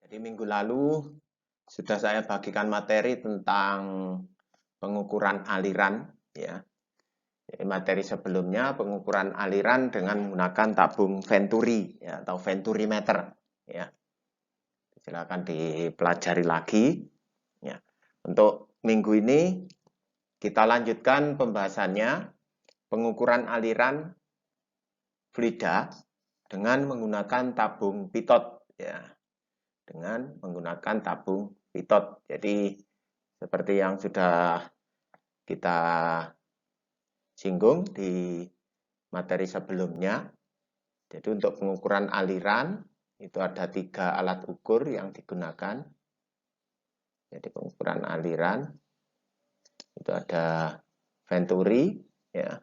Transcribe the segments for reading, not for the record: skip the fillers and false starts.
Jadi minggu lalu sudah saya bagikan materi tentang pengukuran aliran, ya. Jadi materi sebelumnya pengukuran aliran dengan menggunakan tabung Venturi, ya, atau Venturimeter, ya. Silakan dipelajari lagi, ya. Untuk minggu ini kita lanjutkan pembahasannya pengukuran aliran fluida dengan menggunakan tabung pitot, ya. Dengan menggunakan tabung pitot. Jadi seperti yang sudah kita singgung di materi sebelumnya. Jadi untuk pengukuran aliran itu ada 3 alat ukur yang digunakan. Jadi pengukuran aliran itu ada Venturi, ya,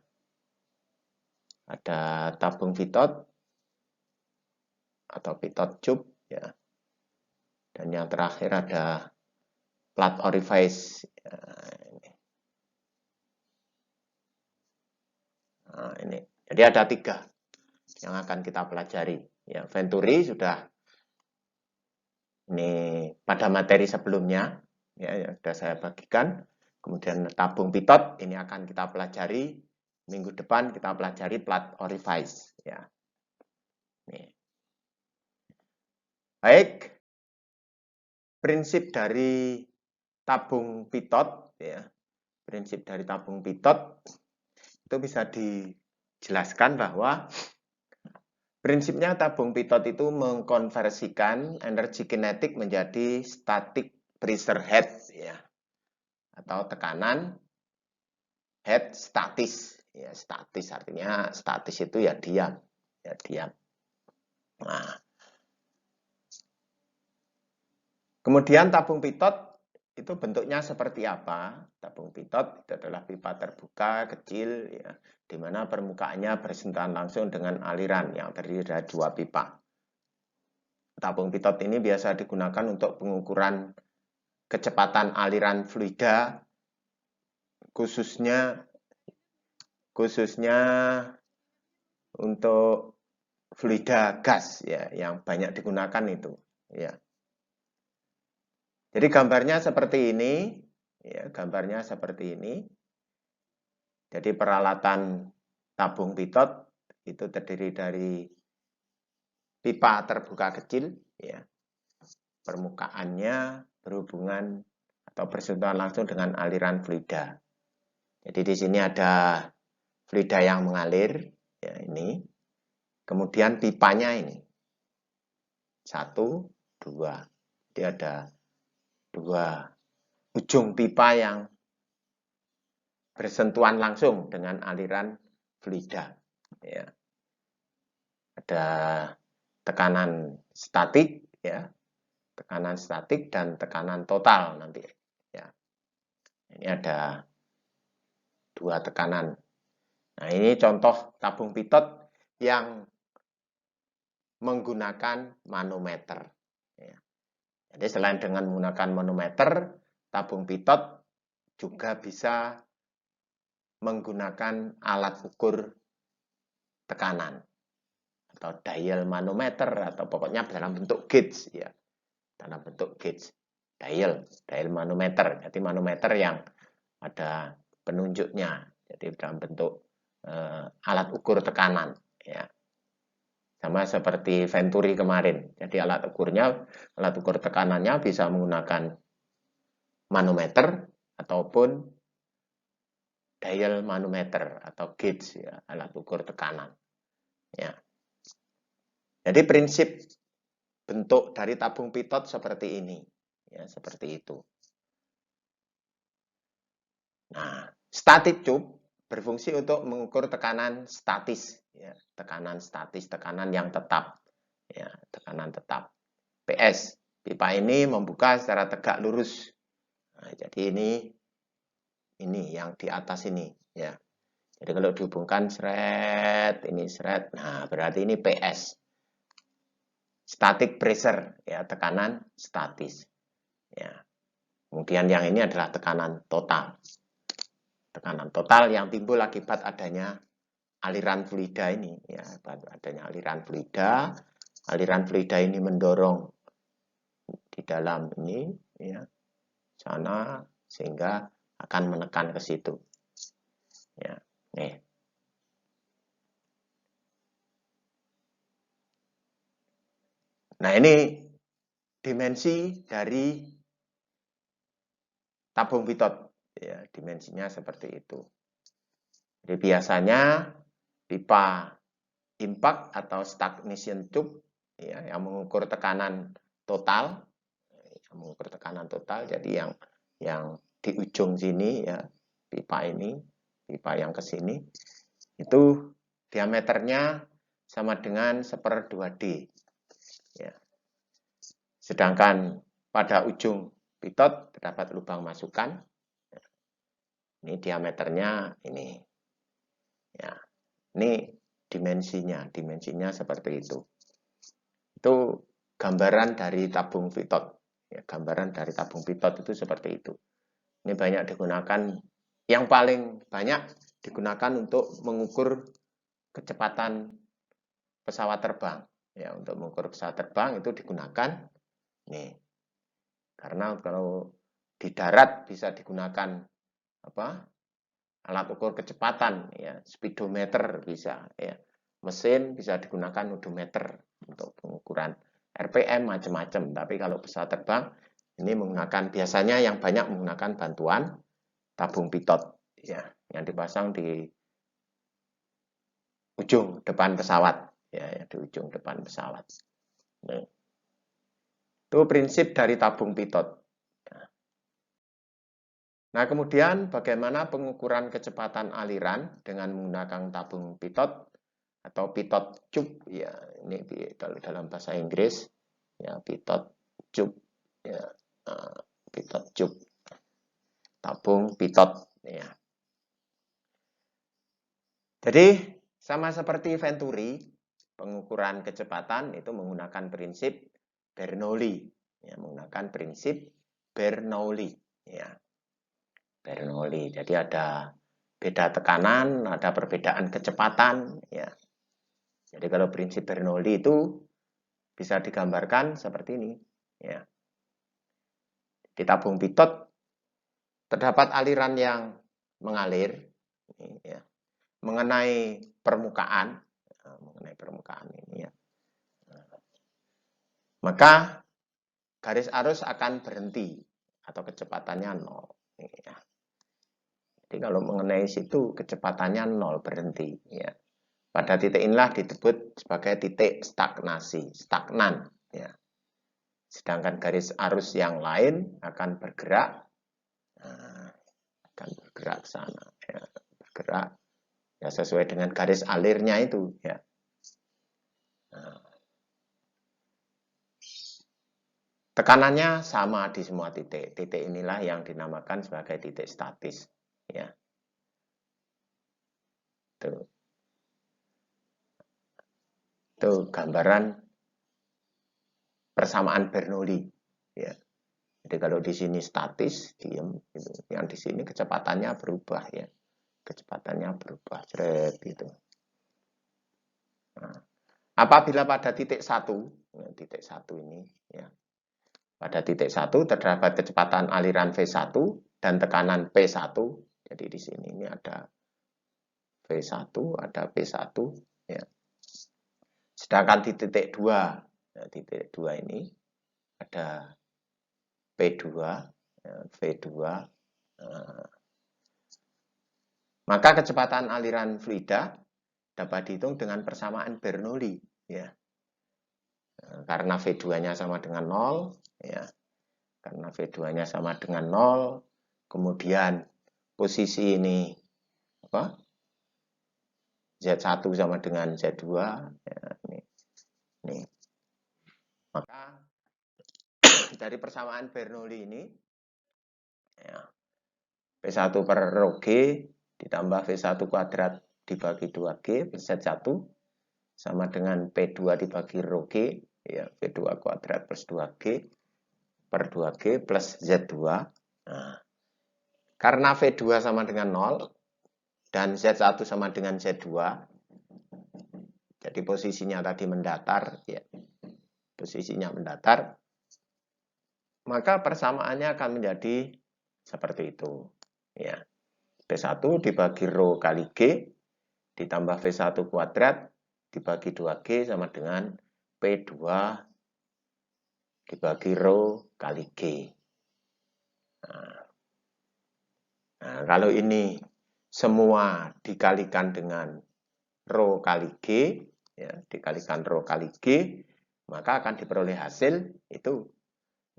ada tabung pitot atau pitot tube, ya. Dan yang terakhir ada plat orifice. Nah, ini. Jadi ada 3 yang akan kita pelajari. Ya, Venturi sudah ini pada materi sebelumnya, ya, yang sudah saya bagikan. Kemudian tabung pitot ini akan kita pelajari minggu depan, kita pelajari plat orifice. Ya. Nih. Baik. Prinsip dari tabung pitot, ya, prinsip dari tabung pitot itu bisa dijelaskan bahwa prinsipnya tabung pitot itu mengkonversikan energi kinetik menjadi static pressure head, ya, atau tekanan head statis, ya. Statis artinya statis itu ya diam, ya diam. Nah, kemudian tabung pitot itu bentuknya seperti apa? Tabung pitot itu adalah pipa terbuka kecil, ya, di mana permukaannya bersentuhan langsung dengan aliran yang terdiri dari 2 pipa. Tabung pitot ini biasa digunakan untuk pengukuran kecepatan aliran fluida, khususnya untuk fluida gas, ya, yang banyak digunakan itu, ya. Jadi gambarnya seperti ini, ya, gambarnya seperti ini. Jadi peralatan tabung pitot itu terdiri dari pipa terbuka kecil, ya. Permukaannya berhubungan atau bersentuhan langsung dengan aliran fluida. Jadi di sini ada fluida yang mengalir, ya, ini. Kemudian pipanya ini 1, 2. Jadi ada 2 ujung pipa yang bersentuhan langsung dengan aliran fluida, ya. Ada tekanan statik, ya, tekanan statik dan tekanan total nanti, ya. Ini ada 2 tekanan. Nah, ini contoh tabung pitot yang menggunakan manometer, ya. Jadi selain dengan menggunakan manometer, tabung pitot juga bisa menggunakan alat ukur tekanan atau dial manometer, atau pokoknya dalam bentuk gauge, ya, dalam bentuk gauge, dial manometer. Jadi manometer yang ada penunjuknya, jadi dalam bentuk alat ukur tekanan, ya. Sama seperti Venturi kemarin. Jadi alat ukur tekanannya bisa menggunakan manometer ataupun dial manometer atau gauge, ya, alat ukur tekanan, ya. Jadi prinsip bentuk dari tabung pitot seperti ini, ya, seperti itu. Nah, static tube berfungsi untuk mengukur tekanan statis, ya, tekanan statis, tekanan yang tetap, ya, tekanan tetap. PS, pipa ini membuka secara tegak lurus. Nah, jadi ini yang di atas ini, ya. Jadi kalau dihubungkan seret, ini seret, nah berarti ini PS. Static pressure, ya, tekanan statis, ya. Kemudian yang ini adalah tekanan total. Tekanan total yang timbul akibat adanya aliran fluida ini, ya, adanya aliran fluida ini mendorong dalam ini, ya, sana, sehingga akan menekan ke situ. Ya, nih. Nah, ini dimensi dari tabung pitot. Ya, dimensinya seperti itu. Jadi biasanya pipa impact atau stagnation tube, ya, yang mengukur tekanan total, jadi yang di ujung sini, ya, pipa ini, pipa yang ke sini, itu diameternya sama dengan 1/2D. Ya. Sedangkan pada ujung pitot terdapat lubang masukan. Ini diameternya ini. Ya. Ini dimensinya seperti itu. Itu gambaran dari tabung pitot. Ya, gambaran dari tabung pitot itu seperti itu. Ini banyak digunakan, yang paling banyak digunakan untuk mengukur kecepatan pesawat terbang. Ya, untuk mengukur pesawat terbang itu digunakan nih. Karena kalau di darat bisa digunakan apa? Alat ukur kecepatan, ya, speedometer bisa, ya. Mesin bisa digunakan odometer untuk pengukuran RPM macam-macam. Tapi kalau pesawat terbang ini menggunakan, biasanya yang banyak menggunakan bantuan tabung pitot, ya, yang dipasang di ujung depan pesawat, ya, di ujung depan pesawat. Nah, itu prinsip dari tabung pitot. Nah, kemudian bagaimana pengukuran kecepatan aliran dengan menggunakan tabung pitot atau pitot tube, ya, ini dalam bahasa Inggris, ya, pitot tube, ya, pitot tube, tabung pitot, ya. Jadi sama seperti Venturi, pengukuran kecepatan itu menggunakan prinsip Bernoulli, ya, menggunakan prinsip Bernoulli, ya. Bernoulli. Jadi ada beda tekanan, ada perbedaan kecepatan, ya. Jadi kalau prinsip Bernoulli itu bisa digambarkan seperti ini, ya. Di tabung pitot terdapat aliran yang mengalir, ya, mengenai permukaan ini, ya. Maka garis arus akan berhenti atau kecepatannya 0, ya. Jadi kalau mengenai situ kecepatannya 0, berhenti, ya. Pada titik inilah disebut sebagai titik stagnasi, stagnan, ya. Sedangkan garis arus yang lain akan bergerak, ke sana, ya. Bergerak, ya, sesuai dengan garis alirnya itu, ya. Tekanannya sama di semua titik. Titik inilah yang dinamakan sebagai titik statis, ya. Itu gambaran persamaan Bernoulli, ya. Jadi kalau di sini statis, diam, gitu. Yang di sini kecepatannya berubah, ya. Kecepatannya berubah, gitu. Nah, apabila pada titik 1, titik 1 ini, ya. Pada titik 1 terdapat kecepatan aliran V1 dan tekanan P1. Jadi di sini ini ada V1, ada P1, ya. Sedangkan di titik 2, ya, titik 2 ini ada P2, ya, V2. Maka kecepatan aliran fluida dapat dihitung dengan persamaan Bernoulli, ya. Karena V2-nya sama dengan 0, ya. Karena V2-nya sama dengan 0, kemudian posisi ini apa? Z1 sama dengan Z2, ya, ini. Maka dari persamaan Bernoulli ini, ya, P1 per rho G ditambah V1 kuadrat dibagi 2G plus Z1 sama dengan P2 dibagi rho G, ya, V2 kuadrat plus 2G per 2G plus Z2. Nah, karena V2 sama dengan 0 dan Z1 sama dengan Z2, jadi posisinya tadi mendatar, ya. Posisinya mendatar. maka persamaannya akan menjadi seperti itu. Ya. P1 dibagi rho kali G, ditambah V1 kuadrat, dibagi 2G sama dengan P2 dibagi rho kali G. Nah, kalau ini semua dikalikan dengan rho kali G, ya, dikalikan rho kali G, maka akan diperoleh hasil itu.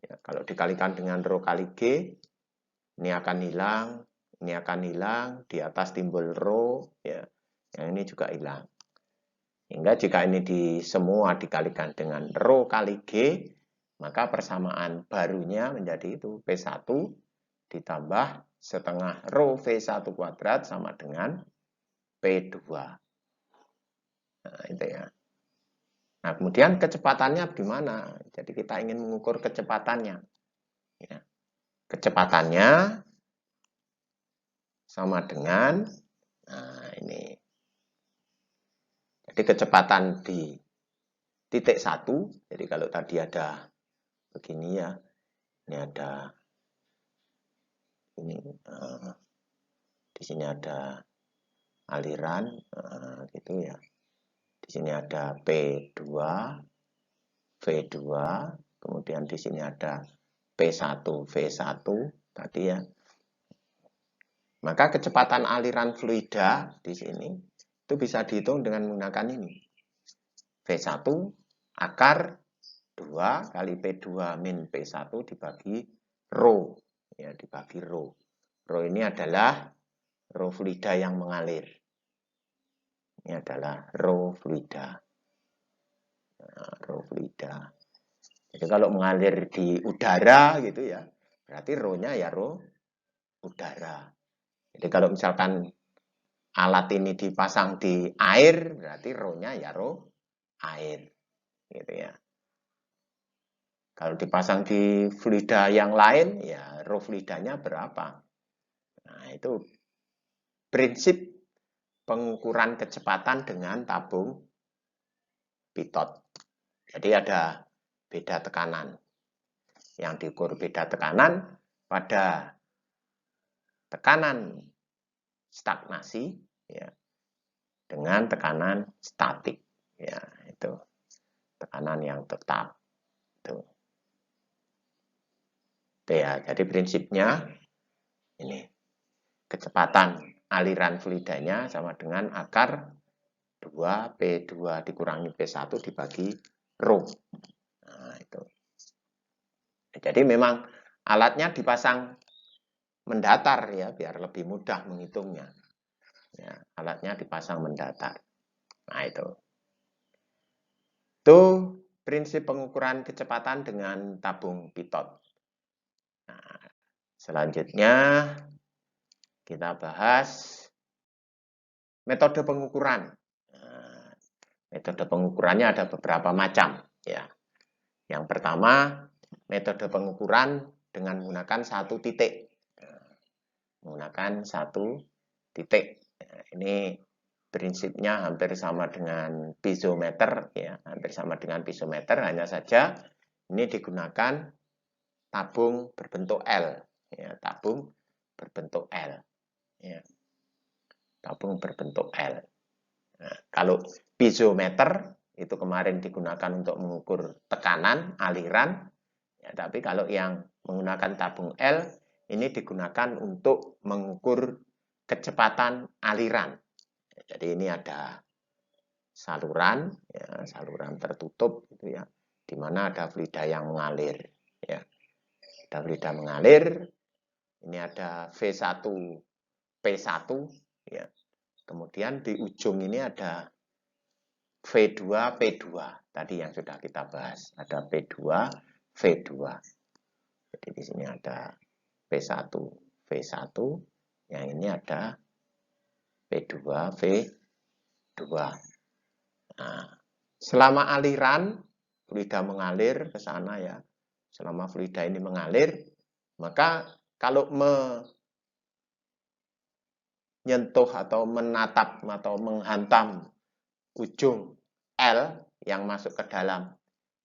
Ya, kalau dikalikan dengan rho kali G, ini akan hilang, di atas timbul rho, ya, yang ini juga hilang. Hingga jika ini semua dikalikan dengan rho kali G, maka persamaan barunya menjadi itu P1 ditambah setengah rho V1 kuadrat sama dengan P2. Nah, itu ya. Nah, kemudian kecepatannya gimana? Jadi kita ingin mengukur kecepatannya. Ya. Kecepatannya sama dengan, nah ini. Jadi kecepatan di titik 1, jadi kalau tadi ada begini ya, ini ada ini, di sini ada aliran, gitu ya. Di sini ada P2, V2, kemudian di sini ada P1, V1 tadi ya. Maka kecepatan aliran fluida di sini itu bisa dihitung dengan menggunakan ini. V1 akar 2 kali P2 min P1 dibagi rho. Ya, dibagi rho. Rho ini adalah rho fluida yang mengalir. Ini adalah rho fluida. Nah, rho fluida. Jadi kalau mengalir di udara gitu ya, berarti rho-nya ya rho udara. Jadi kalau misalkan alat ini dipasang di air, berarti rho-nya ya rho air. Gitu ya. Kalau dipasang di fluida yang lain, ya rho fluidanya berapa? Nah, itu prinsip pengukuran kecepatan dengan tabung pitot. Jadi ada beda tekanan. Yang diukur beda tekanan pada tekanan stagnasi ya, dengan tekanan statik. Ya, itu tekanan yang tetap. Itu. Ya, jadi prinsipnya ini kecepatan aliran fluidanya sama dengan akar 2P2 dikurangi P1 dibagi rho. Nah, itu. Jadi memang alatnya dipasang mendatar ya, biar lebih mudah menghitungnya. Ya, alatnya dipasang mendatar. Nah, itu. Itu prinsip pengukuran kecepatan dengan tabung pitot. Nah, selanjutnya kita bahas metode pengukuran. Nah, metode pengukurannya ada beberapa macam. Ya. Yang pertama, metode pengukuran dengan menggunakan satu titik. Menggunakan satu titik. Nah, ini prinsipnya hampir sama dengan piezometer. Ya, hampir sama dengan piezometer, hanya saja ini digunakan tabung berbentuk L. Ya, tabung berbentuk L. Ya. Tabung berbentuk L. Nah, kalau piezometer itu kemarin digunakan untuk mengukur tekanan, aliran. Ya, tapi kalau yang menggunakan tabung L, ini digunakan untuk mengukur kecepatan aliran. Jadi ini ada saluran, ya, saluran tertutup, gitu ya, di mana ada fluida yang mengalir. Ya. Ada fluida mengalir, ini ada V1, P1, ya. Kemudian di ujung ini ada V2, P2. Tadi yang sudah kita bahas. Ada P2, V2. Jadi di sini ada P1, V1. Yang ini ada P2, V2. Nah, selama aliran, fluida mengalir ke sana ya. Selama fluida ini mengalir, maka kalau menyentuh atau menatap atau menghantam ujung L yang masuk ke dalam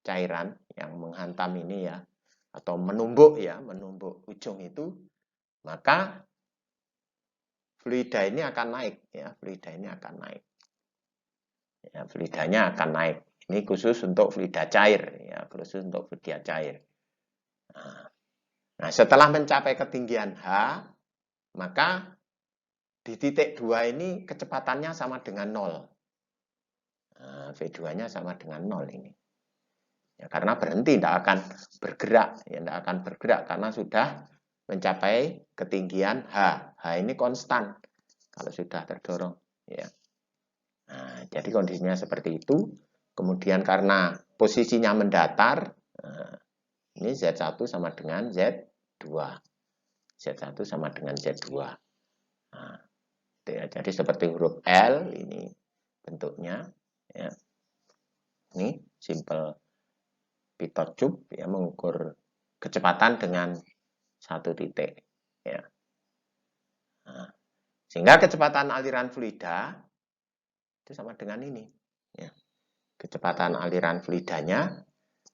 cairan yang menghantam ini ya, atau menumbuk ya, menumbuk ujung itu, maka fluida ini akan naik ya, fluida ini akan naik. Ya, fluidanya akan naik. Ini khusus untuk fluida cair ya, khusus untuk fluida cair. Nah, setelah mencapai ketinggian H, maka di titik 2 ini kecepatannya sama dengan 0. Nah, V2-nya sama dengan 0 ini. Ya, karena berhenti, tidak akan bergerak. Ya, tidak akan bergerak karena sudah mencapai ketinggian H. H ini konstan kalau sudah terdorong. Ya. Nah, jadi kondisinya seperti itu. Kemudian karena posisinya mendatar, ini Z1 sama dengan Z2. Z1 sama dengan Z2. Nah, ya, jadi seperti huruf L ini bentuknya. Ya. Ini simple pitot tube ya, mengukur kecepatan dengan satu titik. Ya. Nah, sehingga kecepatan aliran fluida itu sama dengan ini. Ya. Kecepatan aliran fluidanya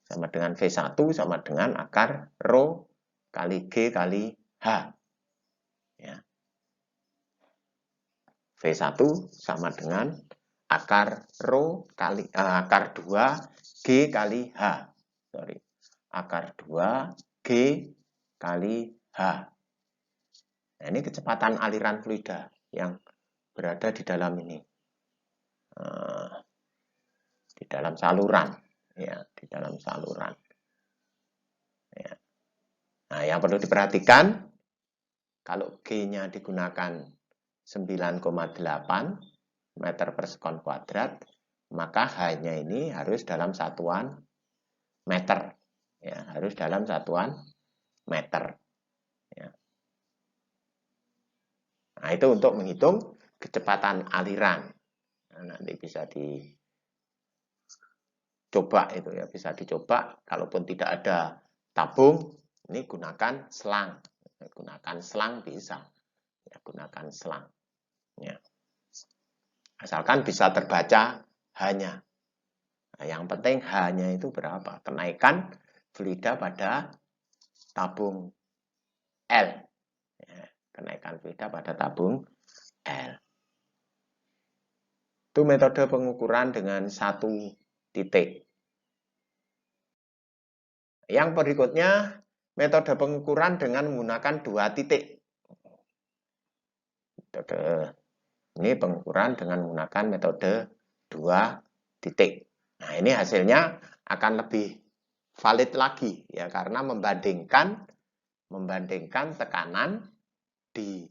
sama dengan V1 sama dengan akar rho kali G kali H. Ya. V1 sama dengan akar rho kali akar 2 G kali H. Sorry. Akar 2 G kali H. Nah, ini kecepatan aliran fluida yang berada di dalam ini. Di dalam saluran. Ya, di dalam saluran. Ya. Nah, yang perlu diperhatikan, kalau G-nya digunakan 9,8 meter per sekon kuadrat, maka H-nya ini harus dalam satuan meter. Ya, harus dalam satuan meter. Ya. Nah, itu untuk menghitung kecepatan aliran. Nah, nanti bisa dicoba itu ya, bisa dicoba. Kalaupun tidak ada tabung, ini gunakan selang. Gunakan selang bisa. Ya, gunakan selang. Ya. Asalkan bisa terbaca H-nya. Nah, yang penting H-nya itu berapa? Kenaikan fluida pada tabung L. Ya, kenaikan fluida pada tabung L. Itu metode pengukuran dengan satu titik. Yang berikutnya, metode pengukuran dengan menggunakan dua titik. Metode ini pengukuran dengan menggunakan metode dua titik. Nah, ini hasilnya akan lebih valid lagi ya, karena membandingkan tekanan di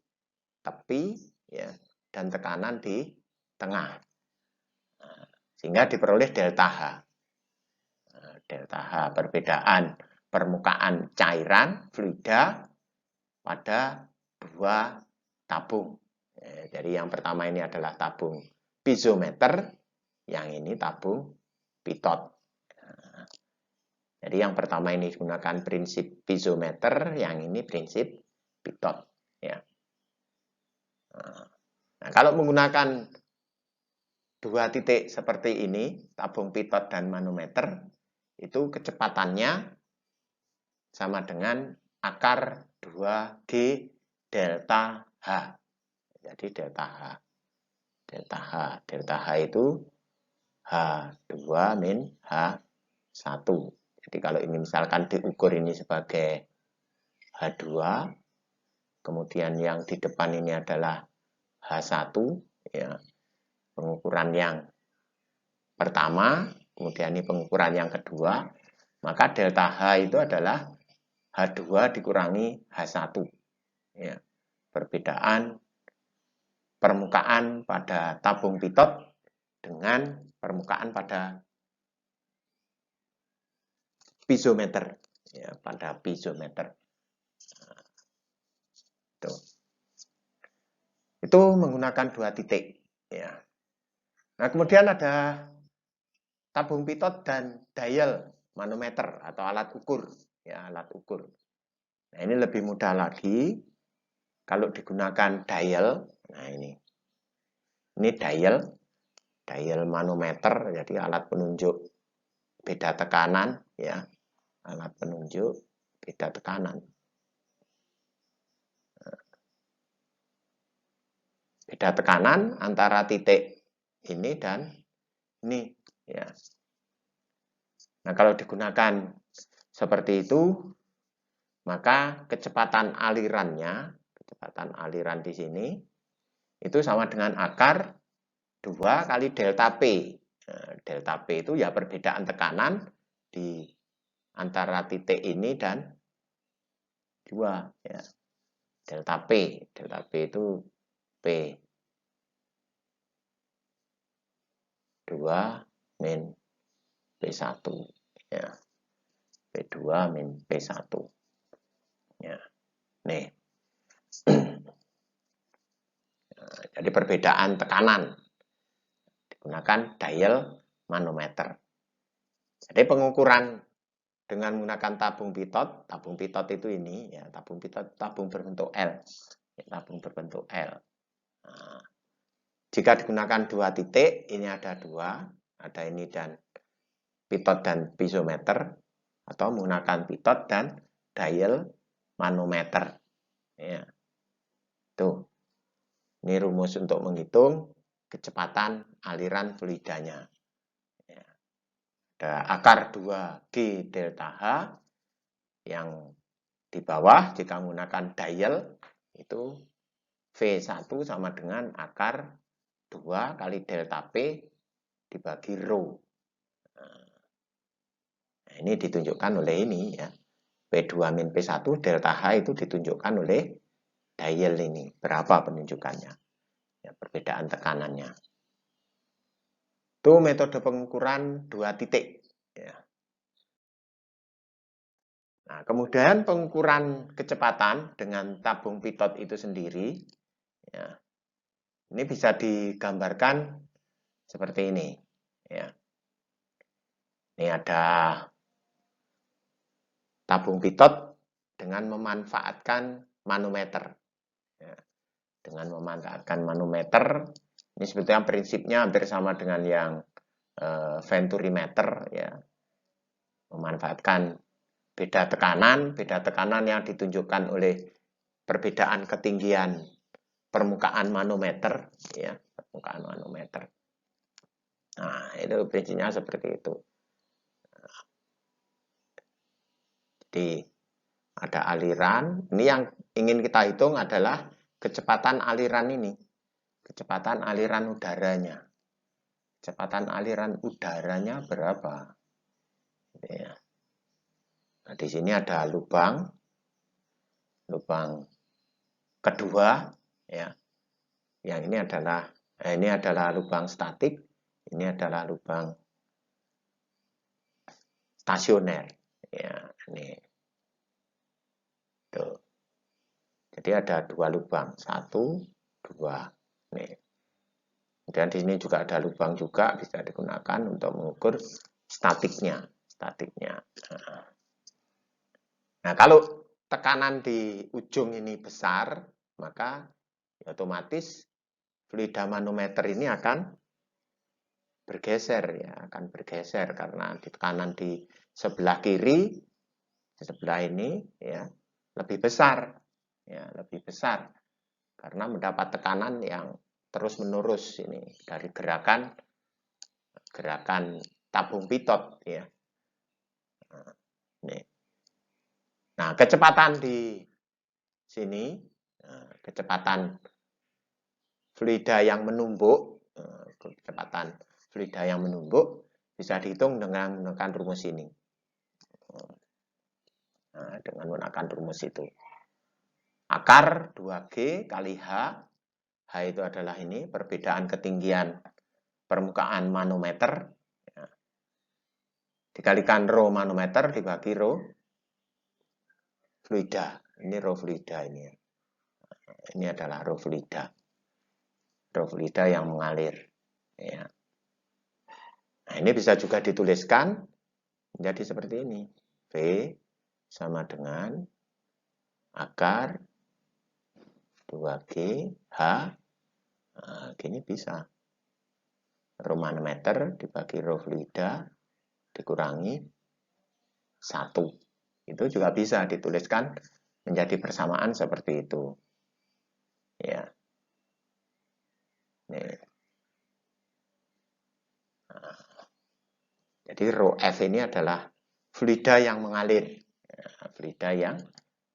tepi ya, dan tekanan di tengah. Nah, sehingga diperoleh delta H. Nah, delta H perbedaan permukaan cairan fluida pada dua tabung. Jadi yang pertama ini adalah tabung piezometer, yang ini tabung pitot. Nah, jadi yang pertama ini gunakan prinsip piezometer, yang ini prinsip pitot. Ya. Nah, kalau menggunakan dua titik seperti ini, tabung pitot dan manometer, itu kecepatannya sama dengan akar 2G delta H. Jadi delta H. Delta H itu H2 min H1. Jadi kalau ini misalkan diukur ini sebagai H2, kemudian yang di depan ini adalah H1, ya. Pengukuran yang pertama, kemudian ini pengukuran yang kedua, maka delta H itu adalah H2 dikurangi H1. Ya. Perbedaan permukaan pada tabung pitot dengan permukaan pada piezometer. Ya, pada piezometer. Nah, itu menggunakan dua titik. Ya. Nah, kemudian ada tabung pitot dan dial manometer atau alat ukur. Ya, alat ukur. Nah, ini lebih mudah lagi kalau digunakan dial. Nah, ini dial manometer, jadi alat penunjuk beda tekanan, ya, alat penunjuk beda tekanan. Beda tekanan antara titik ini dan ini, ya. Nah, kalau digunakan seperti itu, maka kecepatan aliran di sini itu sama dengan akar 2 kali delta P. Nah, delta P itu ya perbedaan tekanan di antara titik ini dan 2, ya. Delta P itu P 2 min P1, ya. P2 min P1, ya. Nih. Nah, jadi perbedaan tekanan digunakan dial manometer. Jadi pengukuran dengan menggunakan tabung pitot itu ini, ya, tabung berbentuk L, ya, tabung berbentuk L. Nah, jika digunakan 2 titik, ini ada 2, ada ini dan pitot dan piezometer, atau menggunakan pitot dan dial manometer. Ya. Tuh, ini rumus untuk menghitung kecepatan aliran fluidanya. Ya. Ada akar 2G delta H yang di bawah jika menggunakan dial itu V1 sama dengan akar 2 kali delta P dibagi rho. Nah, ini ditunjukkan oleh ini, ya. P2 min P1 delta H itu ditunjukkan oleh dial ini. Berapa penunjukannya? Ya, perbedaan tekanannya. Itu metode pengukuran 2 titik. Ya. Nah, kemudian pengukuran kecepatan dengan tabung pitot itu sendiri, ya, ini bisa digambarkan seperti ini. Ya. Ini ada tabung pitot dengan memanfaatkan manometer. Ya. Dengan memanfaatkan manometer, ini sebetulnya prinsipnya hampir sama dengan yang venturimeter, ya. Memanfaatkan beda tekanan yang ditunjukkan oleh perbedaan ketinggian permukaan manometer, ya, permukaan manometer. Nah, itu prinsipnya seperti itu. Jadi ada aliran, ini yang ingin kita hitung adalah kecepatan aliran ini, kecepatan aliran udaranya. Kecepatan aliran udaranya berapa? Ya. Nah, di sini ada lubang kedua, ya. Yang ini adalah lubang statik, ini adalah lubang stasioner, ya. Ini tuh. Jadi ada 2 lubang, 1, 2. Nih. Kemudian di sini juga ada lubang juga, bisa digunakan untuk mengukur statiknya. Nah, kalau tekanan di ujung ini besar, maka otomatis fluida manometer ini akan bergeser, ya, karena tekanan di sebelah kiri, di sebelah ini, ya, lebih besar, ya, lebih besar karena mendapat tekanan yang terus-menerus ini dari gerakan tabung pitot, ya. Nah, kecepatan di sini, kecepatan fluida yang menumbuk, bisa dihitung dengan menggunakan rumus ini. Nah, dengan menggunakan rumus itu. Akar 2G kali H. H itu adalah ini, perbedaan ketinggian permukaan manometer. Ya. Dikalikan rho manometer dibagi rho fluida. Ini rho fluida ini. Ini adalah rho fluida. Rho fluida yang mengalir. Ya. Nah, ini bisa juga dituliskan menjadi seperti ini. V sama dengan akar 2G H. Nah, gini bisa. Rho manometer dibagi rho fluida dikurangi 1. Itu juga bisa dituliskan menjadi persamaan seperti itu. Ya. Nih. Nah, jadi rho F ini adalah fluida yang mengalir. Ya, fluida yang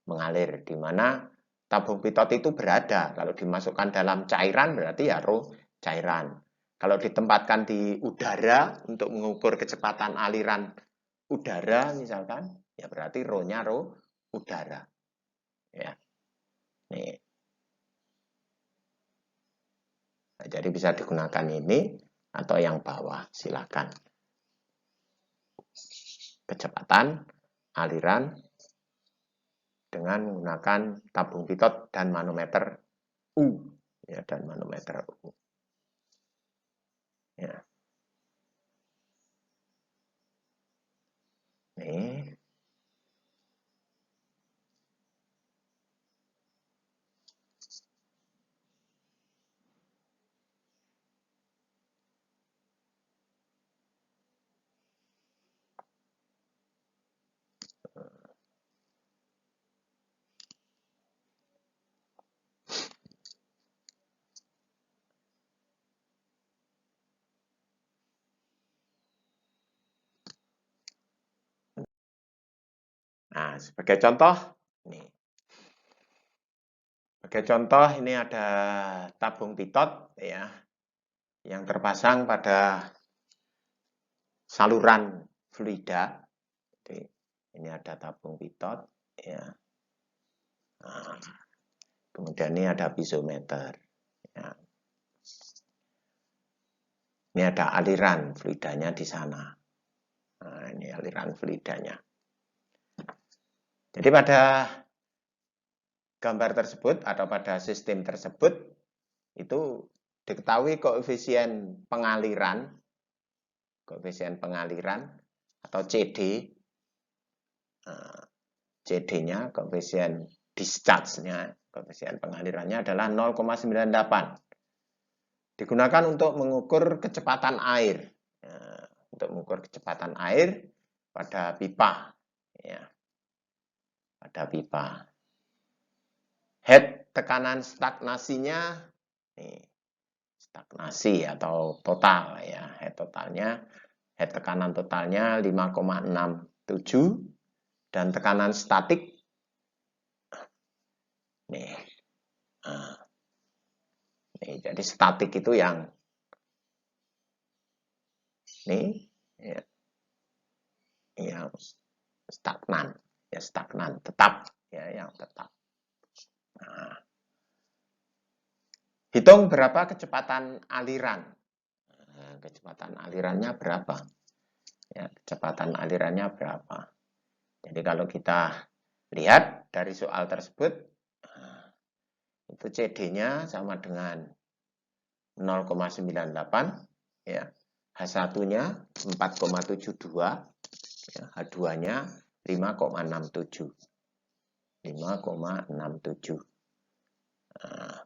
mengalir, di mana tabung pitot itu berada. Kalau dimasukkan dalam cairan berarti ya rho cairan. Kalau ditempatkan di udara untuk mengukur kecepatan aliran udara misalkan, ya berarti rho-nya rho udara. Ya. Nih. Nah, jadi bisa digunakan ini atau yang bawah, silakan. Kecepatan aliran dengan menggunakan tabung pitot dan manometer U, ya, dan manometer U. Ya. Nih. Nah, sebagai contoh, nih. Sebagai contoh ini ada tabung pitot ya yang terpasang pada saluran fluida. Jadi, ini ada tabung pitot ya. Nah, kemudian ini ada piezometer. Ya. Ini ada aliran fluidanya di sana. Nah, ini aliran fluidanya. Jadi pada gambar tersebut atau pada sistem tersebut itu diketahui koefisien pengaliran atau CD. CD-nya, koefisien discharge-nya, koefisien pengalirannya adalah 0,98. Digunakan untuk mengukur kecepatan air. Ya, untuk mengukur kecepatan air pada pipa. Ya, pada pipa. Head tekanan stagnasinya, nih, stagnasi atau total ya, head tekanan totalnya 5,67 dan tekanan statik nih. Nah, nih, jadi statik itu yang nih ya, yang stagnan ya, stagnan tetap ya, yang tetap. Nah, hitung berapa kecepatan aliran. Nah, kecepatan alirannya berapa? Ya, kecepatan alirannya berapa? Jadi kalau kita lihat dari soal tersebut, itu CD-nya sama dengan 0,98 ya. H1-nya 4,72 ya, H2-nya 5,67. 5,67. Nah,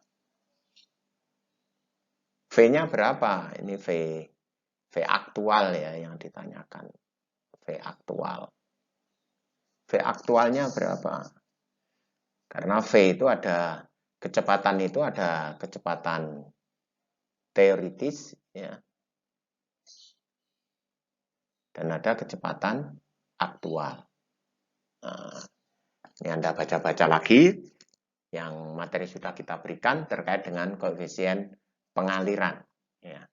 V-nya berapa? Ini V aktual ya yang ditanyakan. V aktual. V aktualnya berapa? Karena V itu ada kecepatan, itu ada kecepatan teoritis ya. Dan ada kecepatan aktual. Nah, ini Anda baca-baca lagi yang materi sudah kita berikan terkait dengan koefisien pengaliran. Ya.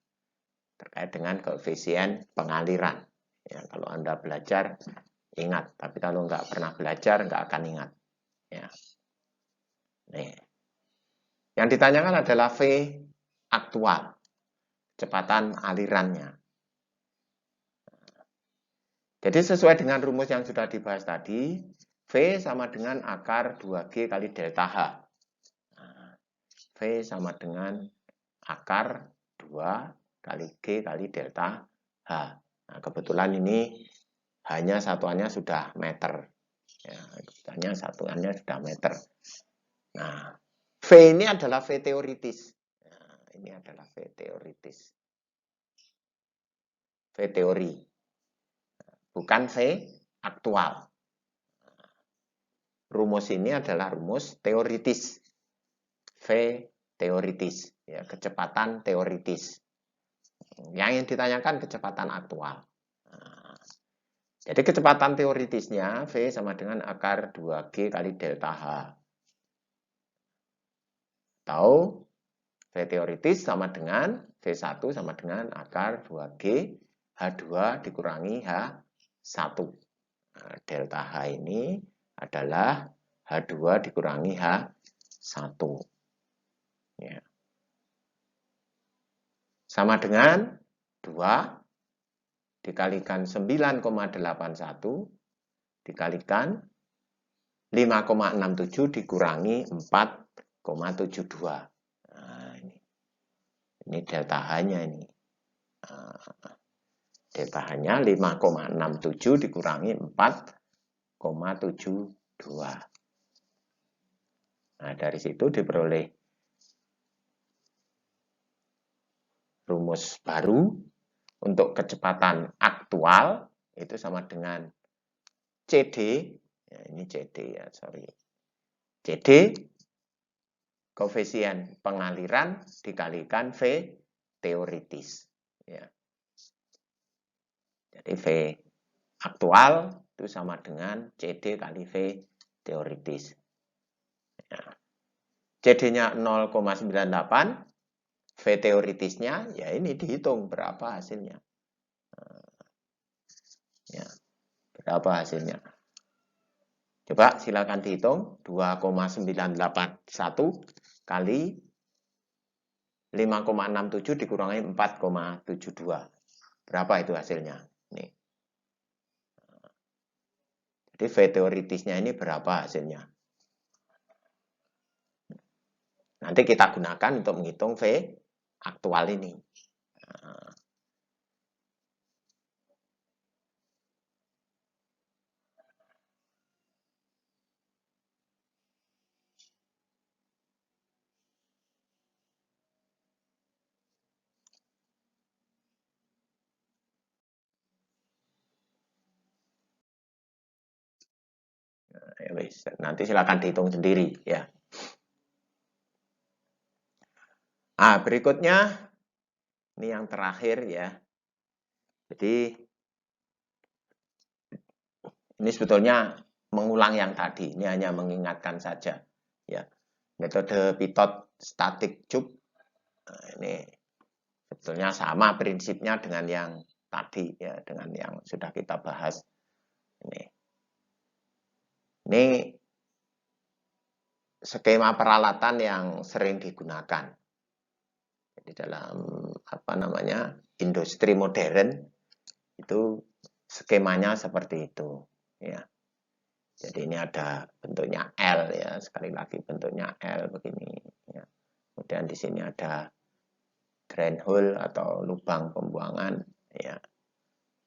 Terkait dengan koefisien pengaliran. Ya, kalau Anda belajar, ingat. Tapi kalau nggak pernah belajar, nggak akan ingat. Ya. Nih. Yang ditanyakan adalah V aktual. Kecepatan alirannya. Jadi sesuai dengan rumus yang sudah dibahas tadi, V sama dengan akar 2G kali delta H. Nah, V sama dengan akar 2 kali G kali delta H. Nah, kebetulan ini hanya satuannya sudah meter. Ya, hanya satuannya sudah meter. Nah, V ini adalah V teoritis. Nah, ini adalah V teoritis. V teori. Bukan V aktual. rumus ini adalah rumus teoritis. V teoritis, ya, kecepatan teoritis. Yang ingin ditanyakan kecepatan aktual. Nah, jadi kecepatan teoritisnya V sama dengan akar 2G kali delta H. Atau V teoritis sama dengan V1 sama dengan akar 2G H2 dikurangi H1. Nah, delta H ini adalah H2 dikurangi H1. Ya. Sama dengan 2 dikalikan 9,81 dikalikan 5,67 dikurangi 4,72. Nah, ini delta H-nya ini. Delta H-nya 5,67 dikurangi 4,72. Nah, dari situ diperoleh rumus baru untuk kecepatan aktual itu sama dengan CD, ya ini CD ya, sorry. CD koefisien pengaliran dikalikan V teoritis. Ya. Jadi V aktual itu sama dengan CD kali V teoritis. Ya. CD-nya 0,98, V teoritisnya ya ini dihitung berapa hasilnya. Ya, berapa hasilnya? Coba silakan dihitung 2,981 kali 5,67 dikurangi 4,72. Berapa itu hasilnya? Nih. Jadi V teoritisnya ini berapa hasilnya? Nanti kita gunakan untuk menghitung V aktual ini. Nanti silakan dihitung sendiri ya. Nah, berikutnya ini yang terakhir ya. Jadi ini sebetulnya mengulang yang tadi, ini hanya mengingatkan saja ya. Metode Pitot static tube. Nah, ini sebetulnya sama prinsipnya dengan yang tadi ya, dengan yang sudah kita bahas. Ini skema peralatan yang sering digunakan. Jadi dalam industri modern itu skemanya seperti itu ya. Jadi ini ada bentuknya L ya, sekali lagi bentuknya L begini ya. Kemudian di sini ada drain hole atau lubang pembuangan ya.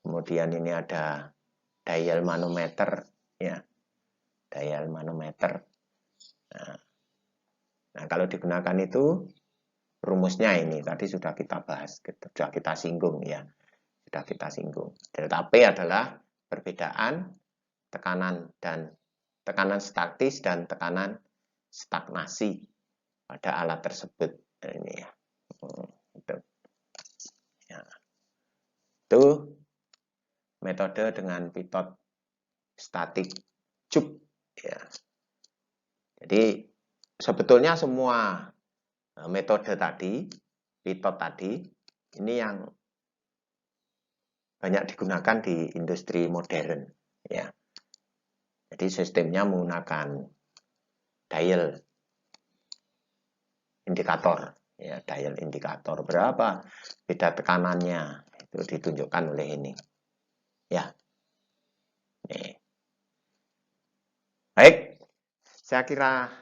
Kemudian ini ada dial manometer ya. Dial manometer. Nah, kalau digunakan itu rumusnya ini tadi sudah kita bahas, sudah kita singgung ya. Sudah kita singgung. Delta P adalah perbedaan tekanan statis dan tekanan stagnasi pada alat tersebut. Nah, ini ya. Itu. Ya. Itu metode dengan Pitot static tube ya. Jadi sebetulnya semua metode tadi, Pitot tadi, ini yang banyak digunakan di industri modern ya. Jadi sistemnya menggunakan dial indikator ya, dial indikator berapa beda tekanannya itu ditunjukkan oleh ini ya. Nih. Baik, saya kira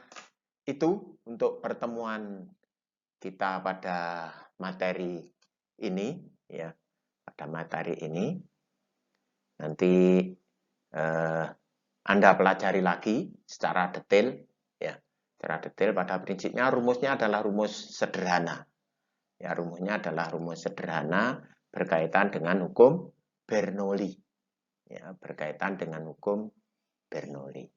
itu untuk pertemuan kita pada materi ini ya, pada materi ini. Nanti Anda pelajari lagi secara detail ya. Secara detail pada prinsipnya rumusnya adalah rumus sederhana. Ya, rumusnya adalah rumus sederhana berkaitan dengan hukum Bernoulli. Ya, berkaitan dengan hukum Bernoulli.